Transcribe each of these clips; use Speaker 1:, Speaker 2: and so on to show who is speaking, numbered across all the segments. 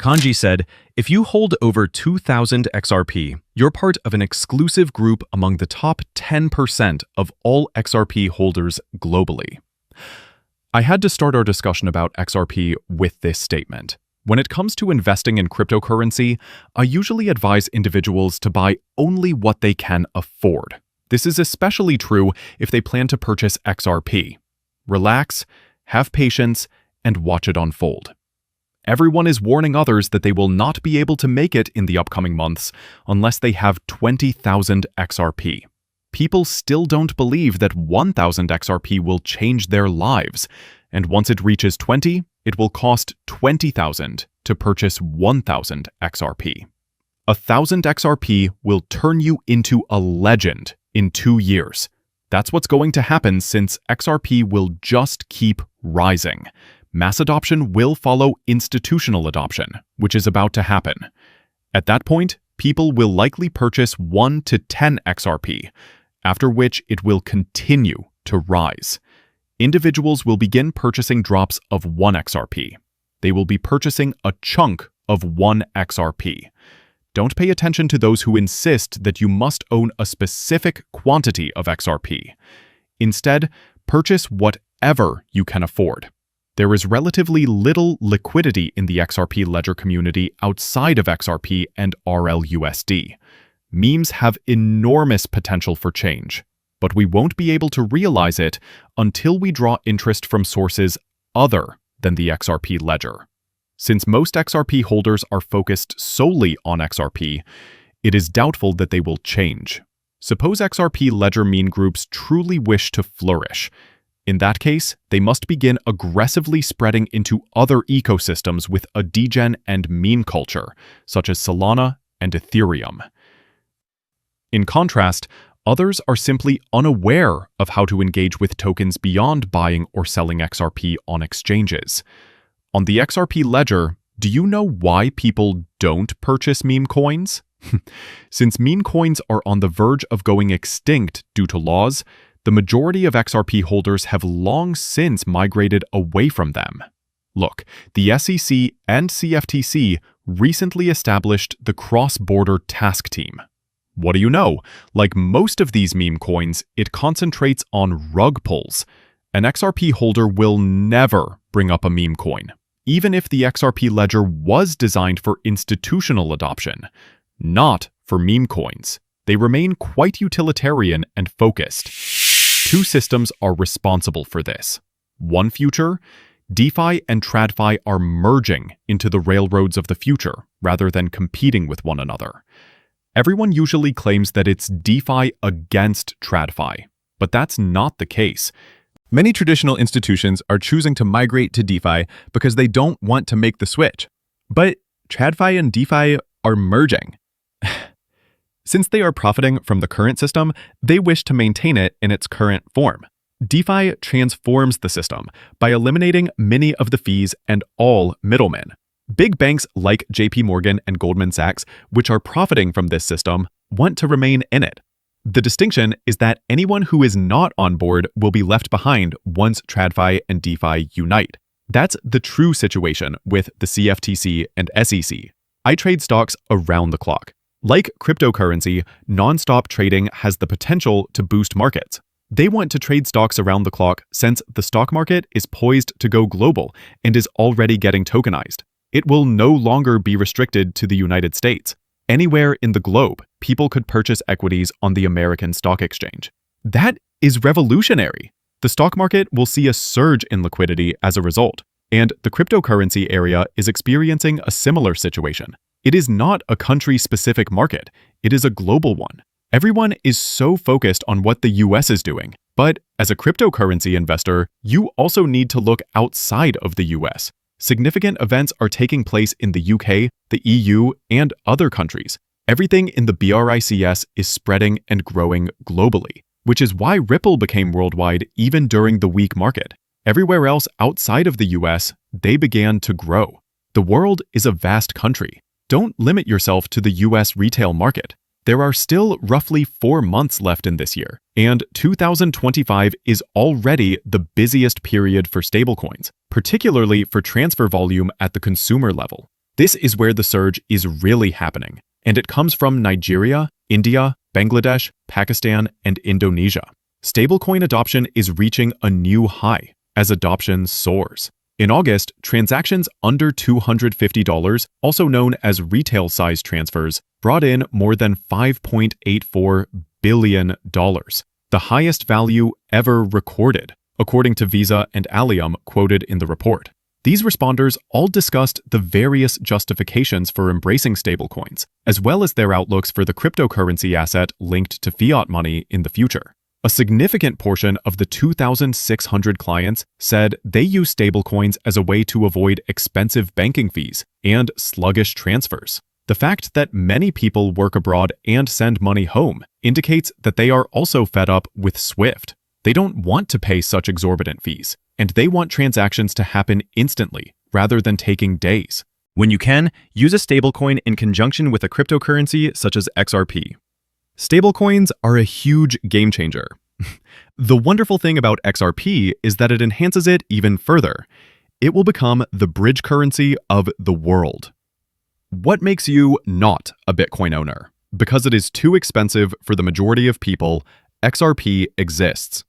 Speaker 1: Kanji said, if you hold over 2,000 XRP, you're part of an exclusive group among the top 10% of all XRP holders globally. I had to start our discussion about XRP with this statement. When it comes to investing in cryptocurrency, I usually advise individuals to buy only what they can afford. This is especially true if they plan to purchase XRP. Relax, have patience, and watch it unfold. Everyone is warning others that they will not be able to make it in the upcoming months unless they have 20,000 XRP. People still don't believe that 1,000 XRP will change their lives, and once it reaches 20, it will cost 20,000 to purchase 1,000 XRP. 1,000 XRP will turn you into a legend in 2 years. That's what's going to happen since XRP will just keep rising. Mass adoption will follow institutional adoption, which is about to happen. At that point, people will likely purchase 1 to 10 XRP, after which it will continue to rise. Individuals will begin purchasing drops of 1 XRP. They will be purchasing a chunk of 1 XRP. Don't pay attention to those who insist that you must own a specific quantity of XRP. Instead, purchase whatever you can afford. There is relatively little liquidity in the XRP ledger community outside of XRP and RLUSD. Memes have enormous potential for change, but we won't be able to realize it until we draw interest from sources other than the XRP ledger. Since most XRP holders are focused solely on XRP, it is doubtful that they will change. Suppose XRP ledger meme groups truly wish to flourish. In that case, they must begin aggressively spreading into other ecosystems with a degen and meme culture, such as Solana and Ethereum. In contrast, others are simply unaware of how to engage with tokens beyond buying or selling XRP on exchanges. On the XRP ledger, do you know why people don't purchase meme coins? Since meme coins are on the verge of going extinct due to laws, the majority of XRP holders have long since migrated away from them. Look, the SEC and CFTC recently established the Cross-Border Task Team. What do you know? Like most of these meme coins, it concentrates on rug pulls. An XRP holder will never bring up a meme coin, even if the XRP ledger was designed for institutional adoption, not for meme coins. They remain quite utilitarian and focused. 2 systems are responsible for this. One future, DeFi and TradFi are merging into the railroads of the future rather than competing with one another. Everyone usually claims that it's DeFi against TradFi, but that's not the case.
Speaker 2: Many traditional institutions are choosing to migrate to DeFi because they don't want to make the switch. But TradFi and DeFi are merging. Since they are profiting from the current system, they wish to maintain it in its current form. DeFi transforms the system by eliminating many of the fees and all middlemen. Big banks like JP Morgan and Goldman Sachs, which are profiting from this system, want to remain in it. The distinction is that anyone who is not on board will be left behind once TradFi and DeFi unite. That's the true situation with the CFTC and SEC. I trade stocks around the clock. Like cryptocurrency, non-stop trading has the potential to boost markets. They want to trade stocks around the clock since the stock market is poised to go global and is already getting tokenized. It will no longer be restricted to the United States. Anywhere in the globe, people could purchase equities on the American Stock Exchange. That is revolutionary. The stock market will see a surge in liquidity as a result, and the cryptocurrency area is experiencing a similar situation. It is not a country-specific market, it is a global one. Everyone is so focused on what the US is doing, but as a cryptocurrency investor, you also need to look outside of the US. Significant events are taking place in the UK, the EU, and other countries. Everything in the BRICS is spreading and growing globally, which is why Ripple became worldwide even during the weak market. Everywhere else outside of the US, they began to grow. The world is a vast country. Don't limit yourself to the US retail market. There are still roughly 4 months left in this year, and 2025 is already the busiest period for stablecoins, particularly for transfer volume at the consumer level.
Speaker 1: This is where the surge is really happening, and it comes from Nigeria, India, Bangladesh, Pakistan, and Indonesia. Stablecoin adoption is reaching a new high as adoption soars. In August, transactions under $250, also known as retail-size transfers, brought in more than $5.84 billion, the highest value ever recorded, according to Visa and Allium quoted in the report. These responders all discussed the various justifications for embracing stablecoins, as well as their outlooks for the cryptocurrency asset linked to fiat money in the future. A significant portion of the 2,600 clients said they use stablecoins as a way to avoid expensive banking fees and sluggish transfers. The fact that many people work abroad and send money home indicates that they are also fed up with SWIFT. They don't want to pay such exorbitant fees, and they want transactions to happen instantly rather than taking days. When you can, use a stablecoin in conjunction with a cryptocurrency such as XRP. Stablecoins are a huge game changer. The wonderful thing about XRP is that it enhances it even further. It will become the bridge currency of the world. What makes you not a Bitcoin owner? Because it is too expensive for the majority of people, XRP exists.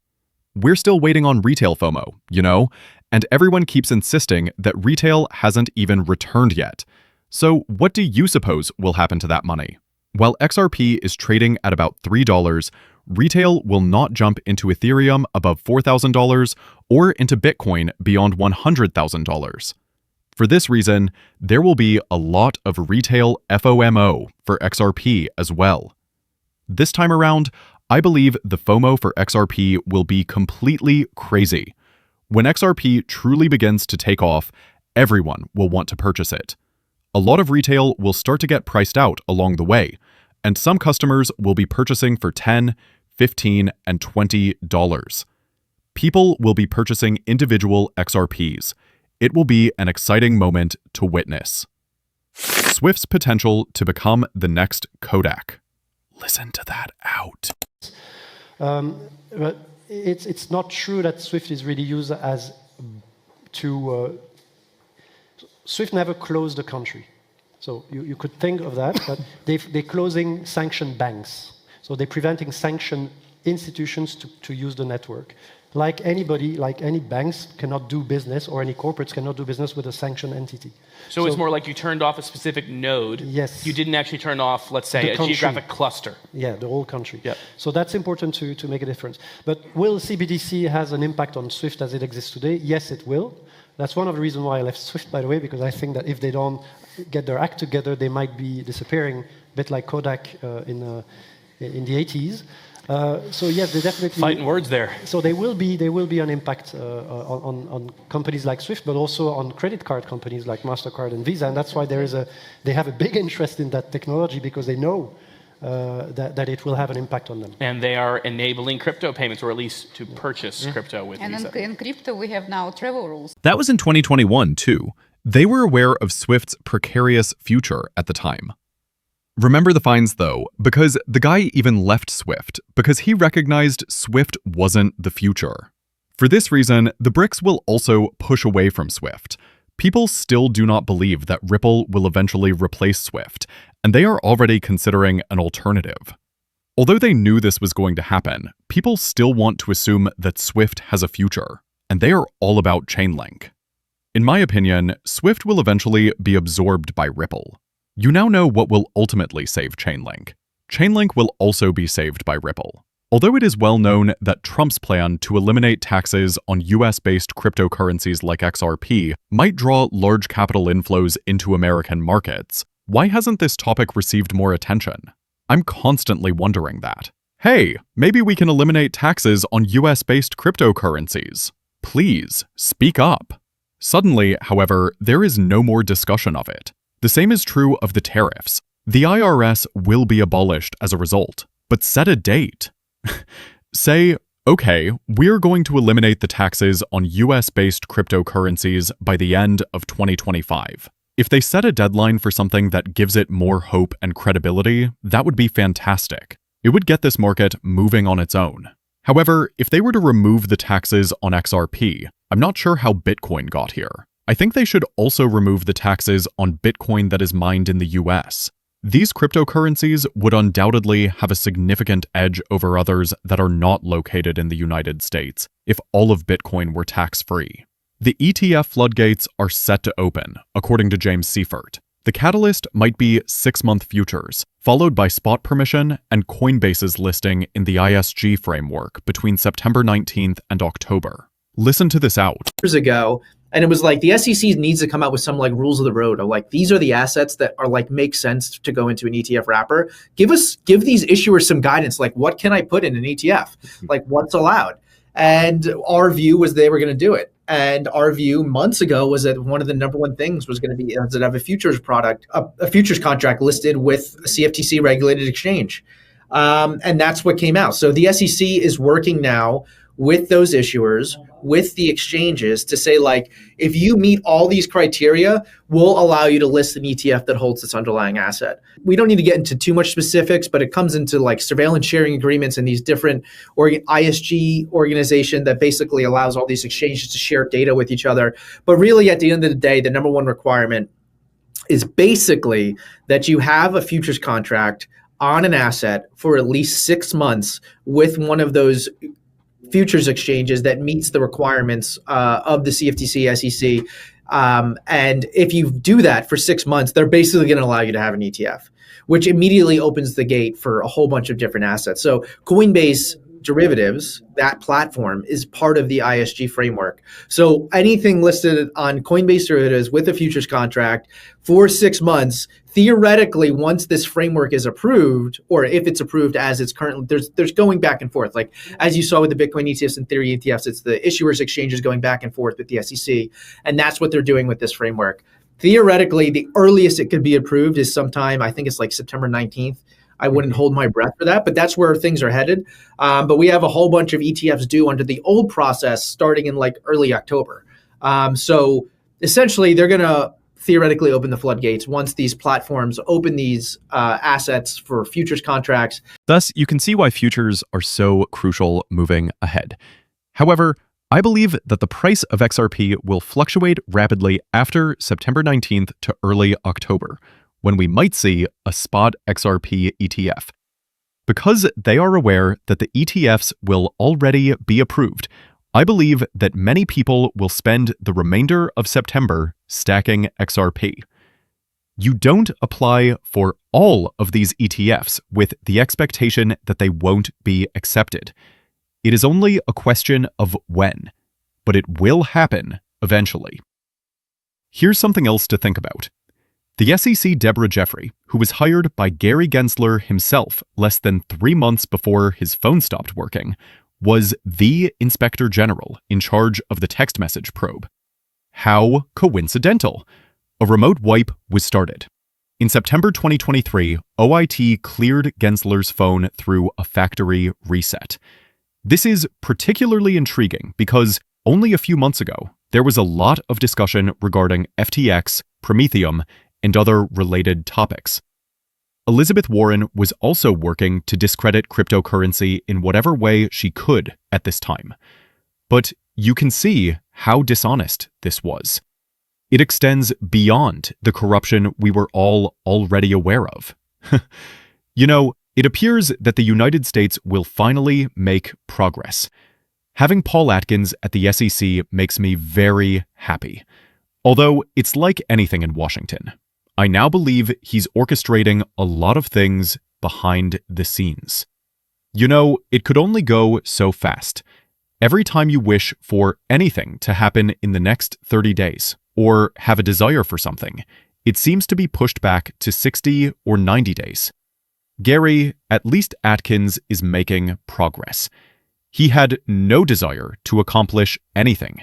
Speaker 1: We're still waiting on retail FOMO, and everyone keeps insisting that retail hasn't even returned yet. So what do you suppose will happen to that money? While XRP is trading at about $3, retail will not jump into Ethereum above $4,000 or into Bitcoin beyond $100,000. For this reason, there will be a lot of retail FOMO for XRP as well. This time around, I believe the FOMO for XRP will be completely crazy. When XRP truly begins to take off, everyone will want to purchase it. A lot of retail will start to get priced out along the way, and some customers will be purchasing for $10, $15, and $20. People will be purchasing individual XRPs. It will be an exciting moment to witness. Swift's potential to become the next Kodak. Listen to that out.
Speaker 3: But it's not true that Swift is really used as Swift never closed the country. So you could think of that, but they're closing sanctioned banks. So they're preventing sanctioned institutions to use the network. Like anybody, like any banks cannot do business, or any corporates cannot do business with a sanctioned entity.
Speaker 4: So it's more like you turned off a specific node.
Speaker 3: Yes.
Speaker 4: You didn't actually turn off, let's say, a geographic cluster.
Speaker 3: Yeah, the whole country.
Speaker 4: Yep.
Speaker 3: So that's important to make a difference. But will CBDC has an impact on Swift as it exists today? Yes, it will. That's one of the reasons why I left Swift, by the way, because I think that if they don't get their act together, they might be disappearing, a bit like Kodak in the 80s. So yes, they definitely
Speaker 4: fighting words there.
Speaker 3: So there will be an impact on companies like Swift, but also on credit card companies like MasterCard and Visa, and that's why they have a big interest in that technology, because they know that it will have an impact on them.
Speaker 4: And they are enabling crypto payments, or at least to purchase crypto with Visa.
Speaker 5: And in crypto, we have now travel rules.
Speaker 1: That was in 2021 too. They were aware of Swift's precarious future at the time. Remember the fines though, because the guy even left Swift because he recognized Swift wasn't the future. For this reason, the BRICS will also push away from Swift. People still do not believe that Ripple will eventually replace Swift, and they are already considering an alternative. Although they knew this was going to happen, people still want to assume that Swift has a future, and they are all about Chainlink. In my opinion, Swift will eventually be absorbed by Ripple. You now know what will ultimately save Chainlink. Chainlink will also be saved by Ripple. Although it is well known that Trump's plan to eliminate taxes on US-based cryptocurrencies like XRP might draw large capital inflows into American markets, why hasn't this topic received more attention? I'm constantly wondering that. Hey, maybe we can eliminate taxes on US-based cryptocurrencies. Please, speak up. Suddenly, however, there is no more discussion of it. The same is true of the tariffs. The IRS will be abolished as a result, but set a date. Say, okay, we're going to eliminate the taxes on US-based cryptocurrencies by the end of 2025. If they set a deadline for something that gives it more hope and credibility, that would be fantastic. It would get this market moving on its own. However, if they were to remove the taxes on XRP, I'm not sure how Bitcoin got here. I think they should also remove the taxes on Bitcoin that is mined in the US. These cryptocurrencies would undoubtedly have a significant edge over others that are not located in the United States if all of Bitcoin were tax-free. The ETF floodgates are set to open, according to James Seifert. The catalyst might be 6-month futures, followed by spot permission and Coinbase's listing in the ISG framework between September 19th and October. Listen to this out.
Speaker 6: Years ago, and it was like the SEC needs to come out with some like rules of the road of like, these are the assets that are like make sense to go into an ETF wrapper. Give these issuers some guidance. Like, what can I put in an ETF? Like, what's allowed? And our view was they were going to do it. And our view months ago was that one of the number one things was going to be to have a futures product, a futures contract listed with a CFTC regulated exchange. And that's what came out. So the SEC is working now with those issuers, with the exchanges to say, like, if you meet all these criteria, we'll allow you to list an ETF that holds this underlying asset. We don't need to get into too much specifics, but it comes into like surveillance sharing agreements and these different ISG organization that basically allows all these exchanges to share data with each other. But really, at the end of the day, the number one requirement is basically that you have a futures contract on an asset for at least 6 months with one of those futures exchanges that meets the requirements of the CFTC, SEC. And if you do that for 6 months, they're basically going to allow you to have an ETF, which immediately opens the gate for a whole bunch of different assets. So Coinbase derivatives, that platform, is part of the ISG framework. So anything listed on Coinbase derivatives with a futures contract for 6 months, theoretically, once this framework is approved, or if it's approved as it's currently, there's going back and forth. Like as you saw with the Bitcoin ETFs and Ethereum ETFs, it's the issuers exchanges going back and forth with the SEC. And that's what they're doing with this framework. Theoretically, the earliest it could be approved is sometime, I think it's like September 19th. I wouldn't hold my breath for that, but that's where things are headed. But we have a whole bunch of ETFs due under the old process starting in like early October. So essentially, they're going to theoretically open the floodgates once these platforms open these assets for futures contracts.
Speaker 1: Thus, you can see why futures are so crucial moving ahead. However, I believe that the price of XRP will fluctuate rapidly after September 19th to early October, when we might see a spot XRP ETF. Because they are aware that the ETFs will already be approved, I believe that many people will spend the remainder of September stacking XRP. You don't apply for all of these ETFs with the expectation that they won't be accepted. It is only a question of when, but it will happen eventually. Here's something else to think about. The SEC Deborah Jeffrey, who was hired by Gary Gensler himself less than 3 months before his phone stopped working, was the Inspector General in charge of the text message probe. How coincidental! A remote wipe was started. In September 2023, OIT cleared Gensler's phone through a factory reset. This is particularly intriguing because only a few months ago, there was a lot of discussion regarding FTX, Prometheum, and other related topics. Elizabeth Warren was also working to discredit cryptocurrency in whatever way she could at this time. But you can see how dishonest this was. It extends beyond the corruption we were all already aware of. You know, it appears that the United States will finally make progress. Having Paul Atkins at the SEC makes me very happy. Although it's like anything in Washington, I now believe he's orchestrating a lot of things behind the scenes. You know, it could only go so fast. Every time you wish for anything to happen in the next 30 days, or have a desire for something, it seems to be pushed back to 60 or 90 days. Gary, at least Atkins, is making progress. He had no desire to accomplish anything.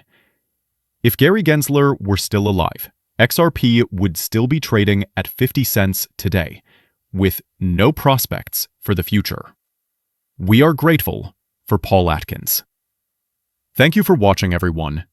Speaker 1: If Gary Gensler were still alive, XRP would still be trading at 50 cents today, with no prospects for the future. We are grateful for Paul Atkins. Thank you for watching, everyone.